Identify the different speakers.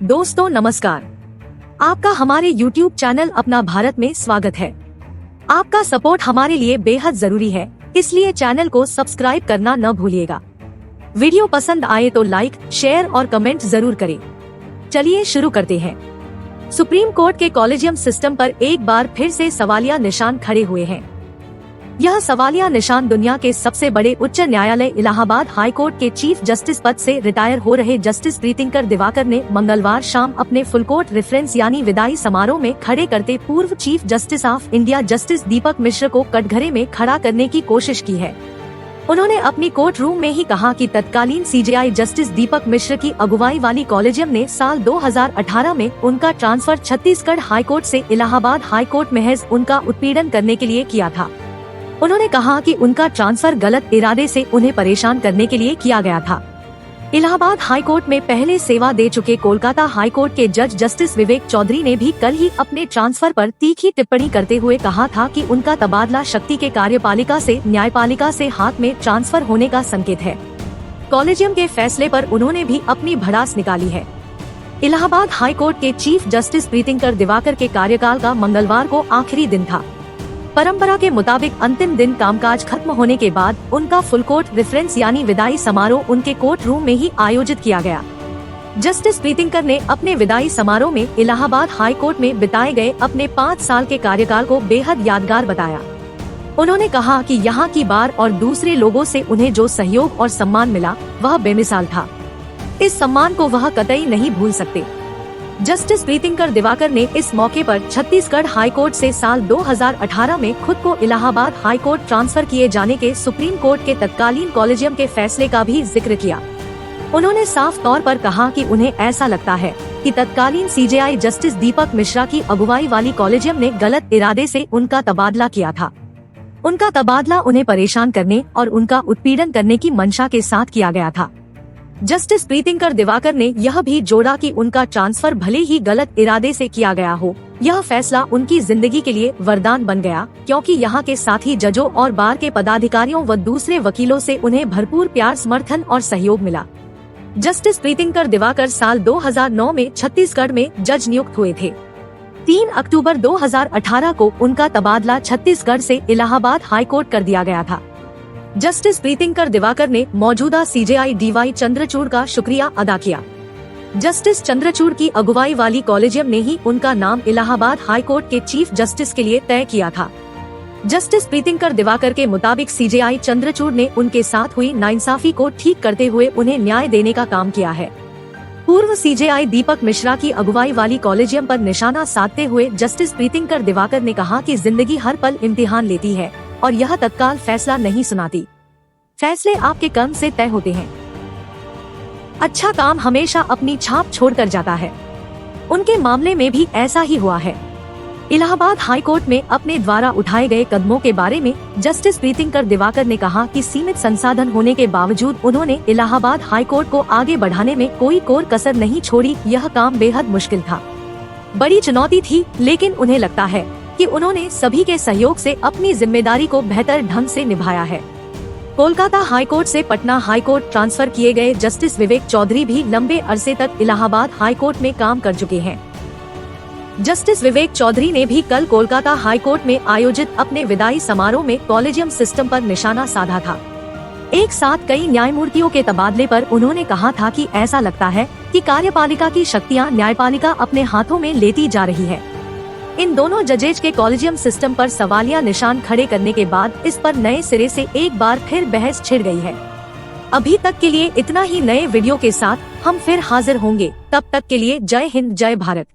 Speaker 1: दोस्तों नमस्कार। आपका हमारे YouTube चैनल अपना भारत में स्वागत है। आपका सपोर्ट हमारे लिए बेहद जरूरी है, इसलिए चैनल को सब्सक्राइब करना न भूलिएगा। वीडियो पसंद आए तो लाइक, शेयर और कमेंट जरूर करें। चलिए शुरू करते हैं। सुप्रीम कोर्ट के कॉलेजियम सिस्टम पर एक बार फिर से सवालिया निशान खड़े हुए हैं। यह सवालिया निशान दुनिया के सबसे बड़े उच्च न्यायालय इलाहाबाद हाई कोर्ट के चीफ जस्टिस पद से रिटायर हो रहे जस्टिस प्रीतिंकर दिवाकर ने मंगलवार शाम अपने फुल कोर्ट रेफरेंस यानी विदाई समारोह में खड़े करते पूर्व chief justice of India justice Deepak Mishra को कटघरे में खड़ा करने की कोशिश की है। उन्होंने अपनी कोर्ट रूम में ही कहा कि तत्कालीन सीजेआई जस्टिस दीपक मिश्र की अगुवाई वाली कॉलेजियम ने साल 2018 में उनका ट्रांसफर छत्तीसगढ़ हाई कोर्ट से इलाहाबाद हाई कोर्ट महज उनका उत्पीड़न करने के लिए किया था। उन्होंने कहा कि उनका ट्रांसफर गलत इरादे से उन्हें परेशान करने के लिए किया गया था। इलाहाबाद हाई कोर्ट में पहले सेवा दे चुके कोलकाता हाई कोर्ट के जज जस्टिस विवेक चौधरी ने भी कल ही अपने ट्रांसफर पर तीखी टिप्पणी करते हुए कहा था कि उनका तबादला शक्ति के कार्यपालिका से न्यायपालिका से हाथ में ट्रांसफर होने का संकेत है। कॉलेजियम के फैसले पर उन्होंने भी अपनी भड़ास निकाली है। इलाहाबाद हाई कोर्ट के चीफ जस्टिस प्रीतिंकर दिवाकर के कार्यकाल का मंगलवार को आखिरी दिन था। परंपरा के मुताबिक अंतिम दिन कामकाज खत्म होने के बाद उनका फुल कोर्ट रेफरेंस यानी विदाई समारोह उनके कोर्ट रूम में ही आयोजित किया गया। जस्टिस प्रीतिंकर ने अपने विदाई समारोह में इलाहाबाद हाई कोर्ट में बिताए गए अपने 5 साल के कार्यकाल को बेहद यादगार बताया। उन्होंने कहा कि यहाँ की बार और दूसरे लोगों से उन्हें जो सहयोग और सम्मान मिला वह बेमिसाल था। इस सम्मान को वह कतई नहीं भूल सकते। जस्टिस प्रीतिंकर दिवाकर ने इस मौके पर छत्तीसगढ़ हाई कोर्ट से साल 2018 में खुद को इलाहाबाद हाई कोर्ट ट्रांसफर किए जाने के सुप्रीम कोर्ट के तत्कालीन कॉलेजियम के फैसले का भी जिक्र किया। उन्होंने साफ तौर पर कहा कि उन्हें ऐसा लगता है कि तत्कालीन सीजेआई जस्टिस दीपक मिश्रा की अगुवाई वाली कॉलेजियम ने गलत इरादे से उनका तबादला किया था। उनका तबादला उन्हें परेशान करने और उनका उत्पीड़न करने की मंशा के साथ किया गया था। जस्टिस प्रीतिंकर दिवाकर ने यह भी जोड़ा कि उनका ट्रांसफर भले ही गलत इरादे से किया गया हो, यह फैसला उनकी जिंदगी के लिए वरदान बन गया, क्योंकि यहाँ के साथी जजों और बार के पदाधिकारियों व दूसरे वकीलों से उन्हें भरपूर प्यार, समर्थन और सहयोग मिला। जस्टिस प्रीतिंकर दिवाकर साल 2009 में छत्तीसगढ़ में जज नियुक्त हुए थे। 3 अक्टूबर 2018 को उनका तबादला छत्तीसगढ़ से इलाहाबाद हाई कोर्ट कर दिया गया था। जस्टिस प्रीतिंकर दिवाकर ने मौजूदा सीजेआई डीवाई चंद्रचूड़ का शुक्रिया अदा किया। जस्टिस चंद्रचूड़ की अगुवाई वाली कॉलेजियम ने ही उनका नाम इलाहाबाद हाई कोर्ट के चीफ जस्टिस के लिए तय किया था। जस्टिस प्रीतिंकर दिवाकर के मुताबिक सीजेआई चंद्रचूड़ ने उनके साथ हुई नाइंसाफी को ठीक करते हुए उन्हें न्याय देने का काम किया है। पूर्व सीजेआई दीपक मिश्रा की अगुवाई वाली कॉलेजियम पर निशाना साधते हुए जस्टिस प्रीतिंकर दिवाकर ने कहा कि जिंदगी हर पल इम्तिहान लेती है और यह तत्काल फैसला नहीं सुनाती। फैसले आपके कर्म से तय होते हैं। अच्छा काम हमेशा अपनी छाप छोड़कर जाता है। उनके मामले में भी ऐसा ही हुआ है। इलाहाबाद हाई कोर्ट में अपने द्वारा उठाए गए कदमों के बारे में जस्टिस प्रीतिंकर दिवाकर ने कहा कि सीमित संसाधन होने के बावजूद उन्होंने इलाहाबाद हाई कोर्ट को आगे बढ़ाने में कोई कोर कसर नहीं छोड़ी। यह काम बेहद मुश्किल था, बड़ी चुनौती थी, लेकिन उन्हें लगता है कि उन्होंने सभी के सहयोग से अपनी जिम्मेदारी को बेहतर ढंग से निभाया है। कोलकाता हाई कोर्ट से पटना हाई कोर्ट ट्रांसफर किए गए जस्टिस विवेक चौधरी भी लंबे अरसे तक इलाहाबाद हाई कोर्ट में काम कर चुके हैं। जस्टिस विवेक चौधरी ने भी कल कोलकाता हाई कोर्ट में आयोजित अपने विदाई समारोह में कॉलेजियम सिस्टम पर निशाना साधा था। एक साथ कई न्यायमूर्तियों के तबादले पर उन्होंने कहा था कि ऐसा लगता है कि कार्यपालिका की शक्तियां न्यायपालिका अपने हाथों में लेती जा रही है। इन दोनों जजेज के कॉलेजियम सिस्टम पर सवालिया निशान खड़े करने के बाद इस पर नए सिरे से एक बार फिर बहस छिड़ गई है। अभी तक के लिए इतना ही। नए वीडियो के साथ हम फिर हाजिर होंगे। तब तक के लिए जय हिंद, जय भारत।